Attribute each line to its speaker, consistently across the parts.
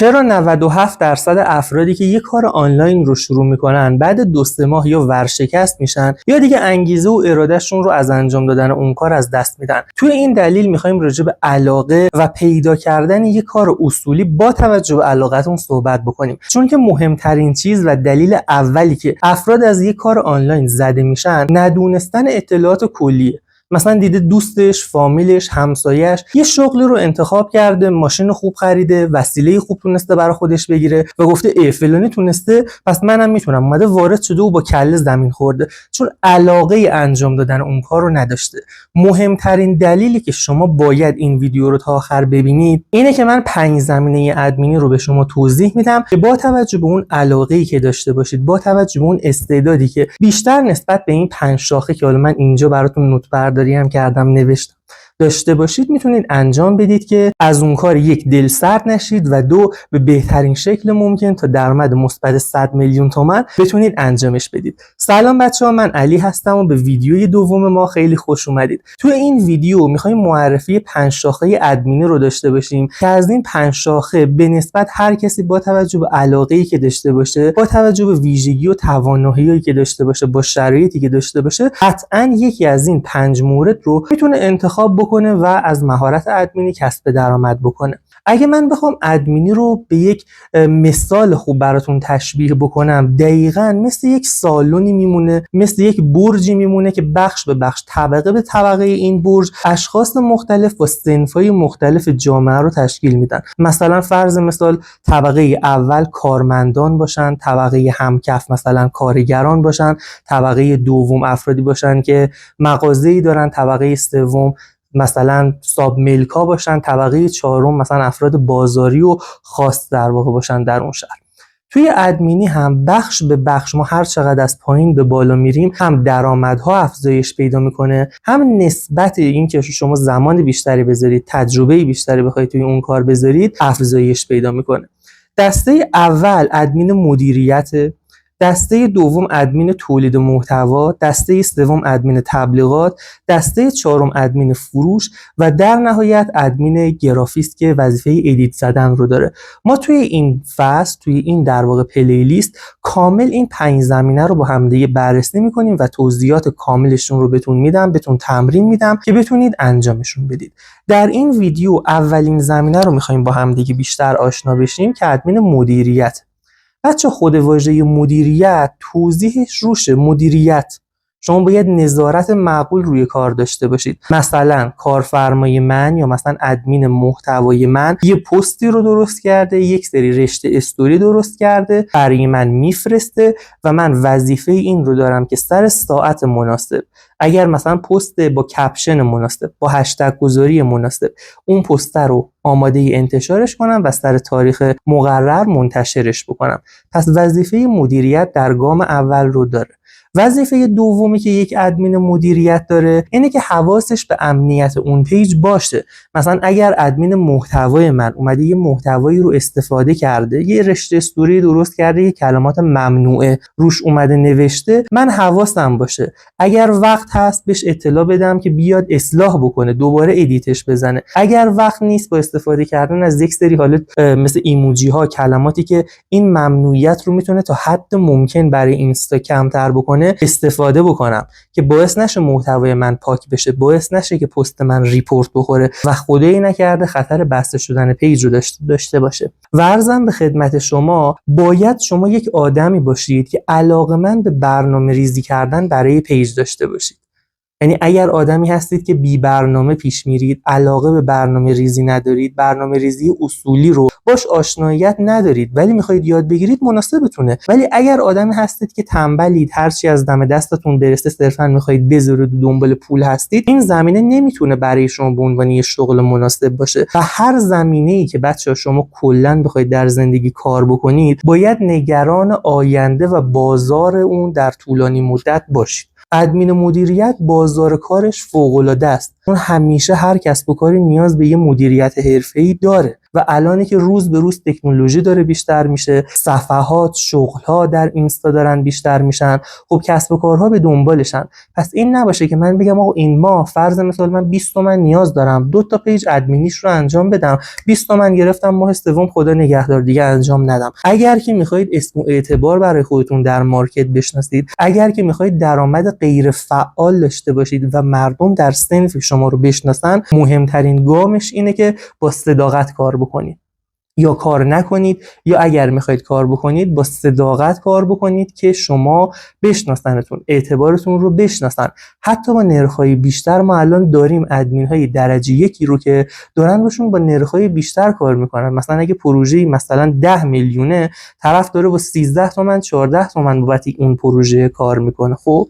Speaker 1: چرا 97% افرادی که یک کار آنلاین رو شروع میکنن بعد 2-3 ماه یا ورشکست میشن یا دیگه انگیزه و ارادهشون رو از انجام دادن اون کار از دست میدن؟ توی این دلیل میخوایم راجع به علاقه و پیدا کردن یک کار اصولی با توجه به علاقتون صحبت بکنیم، چون که مهمترین چیز و دلیل اولی که افراد از یک کار آنلاین زده میشن ندونستن اطلاعات کلیه. مثلا دیده دوستش، فامیلش، همسایه‌اش یه شغلی رو انتخاب کرده، ماشین خوب خریده، وسیله خوب تونسته برای خودش بگیره و گفته فلانی تونسته پس منم میتونم. اومده وارد شده و با کله زمین خورده چون علاقه انجام دادن اون کار رو نداشته. مهمترین دلیلی که شما باید این ویدیو رو تا آخر ببینید اینه که من 5 زمینه ادمینی رو به شما توضیح میدم که با توجه به اون علاقه‌ای که داشته باشید، با توجه به اون استعدادی که بیشتر نسبت به این 5 شاخه که حالا من اینجا براتون نوت برداری هم کردم نوشتم داشته باشید، میتونید انجام بدید که از اون کار 1 دل سرد نشید و 2 به بهترین شکل ممکن تا درآمد مثبت 100 میلیون تومان بتونید انجامش بدید. سلام بچه‌ها، من علی هستم و به ویدیوی دوم ما خیلی خوش اومدید. تو این ویدیو می‌خوایم معرفی 5 شاخه ادمینی رو داشته باشیم که از این 5 شاخه به نسبت هر کسی با توجه به علاقه‌ای که داشته باشه، با توجه به ویژگی و توانایی‌ای که داشته باشه، با شرایطی که داشته باشه، قطعاً یکی از این 5 مورد رو میتونه انتخاب بکنه و از مهارت ادمینی کسب درآمد بکنه. اگه من بخوام ادمینی رو به یک مثال خوب براتون تشبیه بکنم، دقیقاً مثل یک سالونی میمونه، مثل یک برجی میمونه که بخش به بخش، طبقه به طبقه این برج اشخاص مختلف و صنف‌های مختلف جامعه رو تشکیل میدن. مثلا فرض مثال طبقه اول کارمندان باشن، طبقه همکف مثلا کارگران باشن، طبقه دوم افرادی باشن که مغازه‌ای دارن، طبقه سوم مثلا ساب ملکا باشن، طبقه چهارم مثلا افراد بازاری و خاص در واقع باشن در اون شهر. توی ادمینی هم بخش به بخش ما هر چقدر از پایین به بالا میریم هم درآمدها افزایش پیدا میکنه، هم نسبت این که شما زمان بیشتری بذارید، تجربه بیشتری بخواید توی اون کار بذارید افزایش پیدا میکنه. دسته اول ادمین مدیریت، دسته دوم ادمین تولید محتوا، دسته سوم ادمین تبلیغات، دسته چهارم ادمین فروش و در نهایت ادمین گرافیست که وظیفه ادیت زدن رو داره. ما توی این فصل، توی این در واقع پلیلیست کامل این 5 زمینه رو با هم دیگه بررسی می‌کنیم و توضیحات کاملشون رو بهتون میدم، بهتون تمرین میدم که بتونید انجامشون بدید. در این ویدیو اولین زمینه رو می‌خوایم با هم دیگه بیشتر آشنا بشیم که ادمین مدیریت. بچه خود واژه مدیریت توضیحش روشه. مدیریت شما باید نظارت معقول روی کار داشته باشید. مثلا کارفرمای من یا مثلا ادمین محتوای من یه پستی رو درست کرده، یک سری رشته استوری درست کرده، برای من میفرسته و من وظیفه این رو دارم که سر ساعت مناسب، اگر مثلا پست با کپشن مناسب، با هشتگ گذاری مناسب، اون پست رو آماده انتشارش کنم و سر تاریخ مقرر منتشرش بکنم. پس وظیفه مدیریت در گام اول رو داره. وظیفه دومی که یک ادمین مدیریت داره اینه که حواسش به امنیت اون پیج باشه. مثلا اگر ادمین محتوای من اومده یه محتوایی رو استفاده کرده، یه رشته استوری درست کرده، یه کلمات ممنوعه روش اومده نوشته، من حواسم باشه اگر وقت هست بهش اطلاع بدم که بیاد اصلاح بکنه، دوباره ادیتش بزنه. اگر وقت نیست، با استفاده کردن از یک سری حالت مثل ایموجی ها، کلماتی که این ممنوعیت رو میتونه تا حد ممکن برای اینستا کمتر بکنه استفاده بکنم که باعث نشه محتوای من پاک بشه، باعث نشه که پست من ریپورت بخوره و خدایی نکرده خطر بسته شدن پیج رو داشته باشه. و عرضم به خدمت شما، باید شما یک آدمی باشید که علاقه‌مند به برنامه ریزی کردن برای پیج داشته باشید. یعنی اگر آدمی هستید که بی برنامه پیش میرید، علاقه به برنامه ریزی ندارید، برنامه ریزی اصولی رو باش آشناییت ندارید ولی میخواید یاد بگیرید، مناسبتونه. ولی اگر آدمی هستید که تنبلید، هرچی از دم دستتون برسه صرفا میخواید بذارید و دنبال پول هستید، این زمینه نمیتونه برای شما به عنوان یه شغل مناسب باشه. و هر زمینه‌ای که بچه‌ها شما کلاً بخواید در زندگی کار بکنید، باید نگران آینده و بازار اون در طولانی مدت باشید. ادمین مدیریت بازار کارش فوق‌العاده است، چون همیشه هر کسب و کاری نیاز به یه مدیریت حرفه‌ای داره. و الانی که روز به روز تکنولوژی داره بیشتر میشه، صفحات، شغل‌ها در اینستا دارن بیشتر میشن، خب کسب و کارها به دنبالشن. پس این نباشه که من بگم آقا این ماه فرض مثال من 20 تومن نیاز دارم 2 تا پیج ادمینیش رو انجام بدم، 20 تومن گرفتم ماه سوم خدا نگهدار دیگه انجام ندم. اگر که میخواید اسم و اعتبار برای خودتون در مارکت بشناسید، اگر که میخواید درآمد غیر فعال داشته باشید و مردم در صنف شما رو بشناسن، مهمترین گامش اینه که با صداقت کار بکنید. یا کار نکنید، یا اگر میخواید کار بکنید با صداقت کار بکنید که شما بشناسنتون، اعتبارتون رو بشناسن. حتی با نرخ‌های بیشتر ما الان داریم ادمین‌های درجه یکی رو که دارن باشون با نرخ‌های بیشتر کار میکنن. مثلا اگه پروژه‌ای مثلا 10 میلیونه، طرف داره با 13 تومن 14 تومن بابت اون پروژه کار میکنه. خب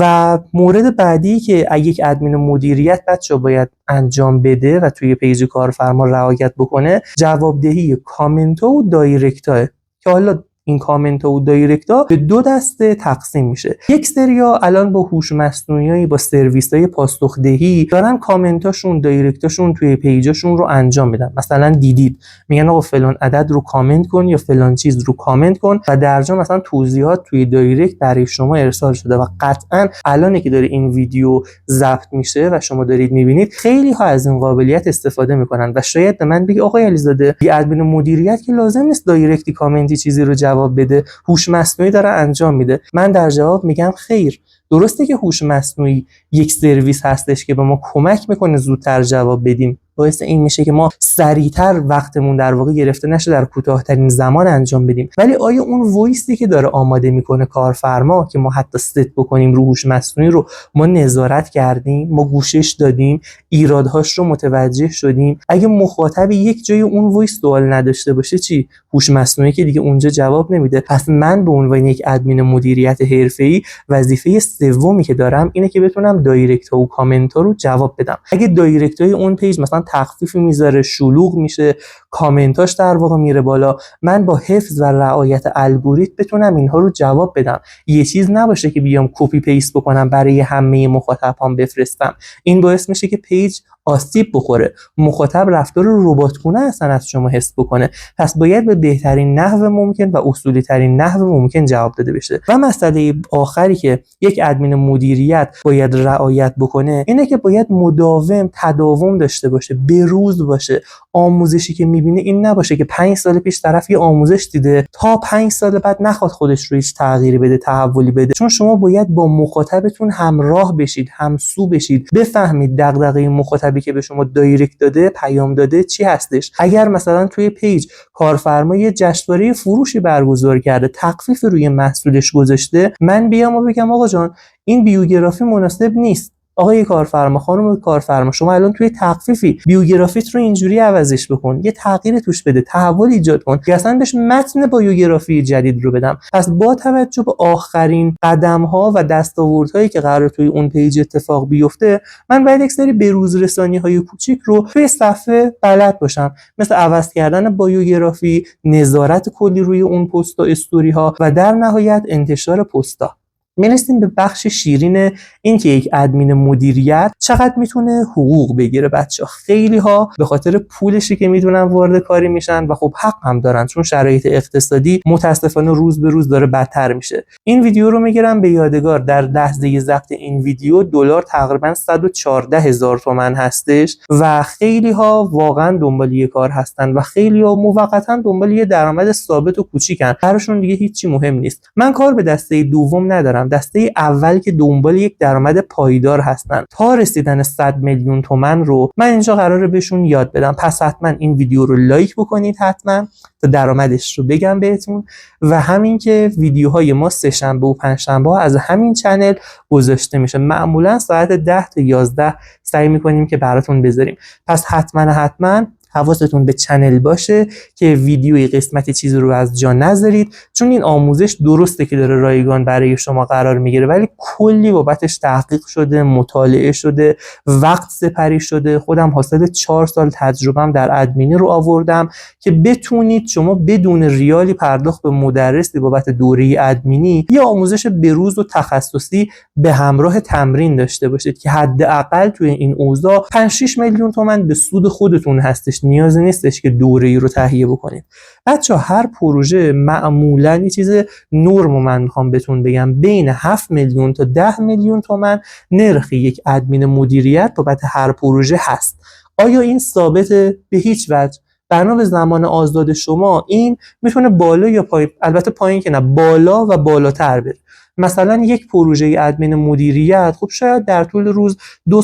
Speaker 1: و مورد بعدی که یک ادمین مدیریت بچه باید انجام بده و توی پیج کارفرما رعایت بکنه، جوابدهی کامنت ها و دایرکت ها، که حالا این کامنت ها و دایرکت ها به 2 دسته تقسیم میشه. یک سریا الان با هوش مصنوعی، با سرویس های پاسخدهی دارن کامنتاشون، دایرکتاشون توی پیجاشون رو انجام میدن. مثلا دیدید میگن آقا فلان عدد رو کامنت کن یا فلان چیز رو کامنت کن و در جا مثلا توضیحات توی دایرکت برای شما ارسال شده. و قطعا الانی که داره این ویدیو ضبط میشه و شما دارید میبینید، خیلی ها از این قابلیت استفاده میکنن و شاید به من بگی آقای علیزاده یه ادمین مدیریت که لازم نیست دایرکتی کامنتی چیزی رو جواب بده، هوش مصنوعی داره انجام میده. من در جواب میگم خیر، درسته که هوش مصنوعی یک سرویس هستش که به ما کمک میکنه زودتر جواب بدیم، باعث این میشه که ما سریعتر وقتمون در واقع گرفته نشه، در کوتاه‌ترین زمان انجام بدیم. ولی آیا اون وایسی که داره آماده میکنه کارفرما که ما حتی ست بکنیم رو هوش مصنوعی رو ما نظارت کردیم، ما گوشش دادیم، ایرادهاش رو متوجه شدیم؟ اگه مخاطب یک جای اون وایس سوال نداشته باشه چی؟ هوش مصنوعی که دیگه اونجا جواب نمیده. پس من به عنوان یک ادمین مدیریت حرفه‌ای وظیفه سومی که دارم اینه که بتونم دایرکت ها و کامنت ها رو جواب بدم. اگه دایرکت های اون پیج مثلا تخفیفی میذاره، شلوغ میشه، کامنتاش در واقع میره بالا، من با حفظ و رعایت الگوریتم بتونم اینها رو جواب بدم. یه چیز نباشه که بیام کپی پیست بکنم برای همه مخاطبام بفرستم. این باعث میشه که پیج آسیب بخوره، مخاطب رفتار رباتگونه اصلا از شما حس بکنه. پس باید به بهترین نحو ممکن و اصولی ترین نحو ممکن جواب داده بشه. و مسئله آخری که یک ادمین مدیریت باید رعایت بکنه اینه که باید مداوم تداوم داشته باشه، به روز باشه. آموزشی که میبینه این نباشه که 5 سال پیش طرف یه آموزش دیده تا 5 سال بعد نخواد خودش رو هیچ تغییری بده، تحولی بده. چون شما باید با مخاطبتون همراه بشید، همسو بشید، بفهمید دغدغه مخاطبی که به شما دایرکت داده، پیام داده چی هستش. اگر مثلا توی پیج کارفرما یه جشنواره فروشی برگزار کرده، تخفیف روی محصولش گذاشته، من بیام و بگم آقا جان این بیوگرافی مناسب نیست، آقای کارفرما، خانم کارفرما، شما الان توی تخفیفی، بیوگرافیت رو اینجوری عوضش بکن، یه تغییر توش بده، تحول ایجاد کن، که اصلا بهش متن بیوگرافی جدید رو بدم. پس با توجه به آخرین قدم‌ها و دستاوردهایی که قرار توی اون پیج اتفاق بیفته، من باید یک سری بروز رسانی‌های کوچیک رو توی صفحه بلد باشم، مثل عوض کردن بیوگرافی، نظارت کلی روی اون پست و استوری ها و در نهایت انتشار پست‌ها. میرسیم به بخش شیرین این که یک ادمین مدیریت چقدر میتونه حقوق بگیره. بچه‌ها خیلی ها به خاطر پولشی که میدونن وارد کاری میشن و خب حق هم دارن، چون شرایط اقتصادی متاسفانه روز به روز داره بدتر میشه. این ویدیو رو میگیرم به یادگار، در لحظه ضبط این ویدیو دلار تقریبا 114,000 تومان هستش و خیلی ها واقعا دنبال یه کار هستن و خیلی ها موقتا دنبال یه درآمد ثابت و کوچیکن، براشون دیگه هیچی مهم نیست. من کار به دسته دوم ندارم، دسته اول که دنبال یک درآمد پایدار هستن تا رسیدن 100 میلیون تومان رو من اینجا قراره بهشون یاد بدم. پس حتما این ویدیو رو لایک بکنید حتما تا درآمدش رو بگم بهتون، و همین که ویدیوهای ما سه شنبه و پنج شنبه از همین چنل گذاشته میشه، معمولا ساعت 10 تا 11 سعی میکنیم که براتون بذاریم. پس حتما حواستون به چنل باشه که ویدیوی قسمتی چیزی رو از جا نذارید، چون این آموزش درسته که داره رایگان برای شما قرار میگیره، ولی کلی بابتش تحقیق شده، مطالعه شده، وقت سپری شده. خودم حاصل 4 سال تجربه‌ام در ادمینی رو آوردم که بتونید شما بدون ریالی پرداخت به مدرسی بابت دوره ادمینی یا آموزش بروز و تخصصی به همراه تمرین داشته باشید که حداقل توی این اوضاع 5-6 میلیون تومان به سود خودتون هستش هستش، نیازی نیستش که دوره‌ای رو تهیه بکنید. بچه هر پروژه معمولاً یه چیز نرم من میخوام بهتون بگم، بین 7 میلیون تا 10 میلیون تومان نرخ یک ادمین مدیریت بابت هر پروژه هست. آیا این ثابته؟ به هیچ وجه. بنا به زمان آزاد شما این میتونه بالا یا پایین، البته پایین که نه، بالا و بالاتر بره. مثلا یک پروژه ادمین مدیریت خب شاید در طول روز 2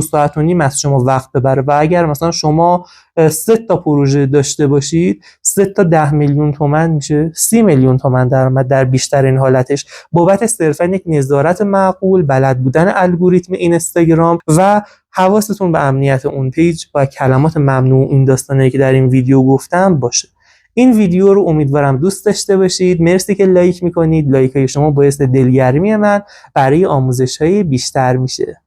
Speaker 1: ساعت و نیم از شما وقت ببره و اگر مثلا شما 3 تا پروژه داشته باشید، 3 تا 10 میلیون تومان میشه 30 میلیون تومان درآمد در بیشترین حالتش، بابت صرفا یک نظارت معقول، بلد بودن الگوریتم اینستاگرام و حواستون به امنیت اون پیج و کلمات ممنوع این داستانایی که در این ویدیو گفتم باشه. این ویدیو رو امیدوارم دوست داشته باشید. مرسی که لایک میکنید. لایک های شما باعث دلگرمی من برای آموزش های بیشتر میشه.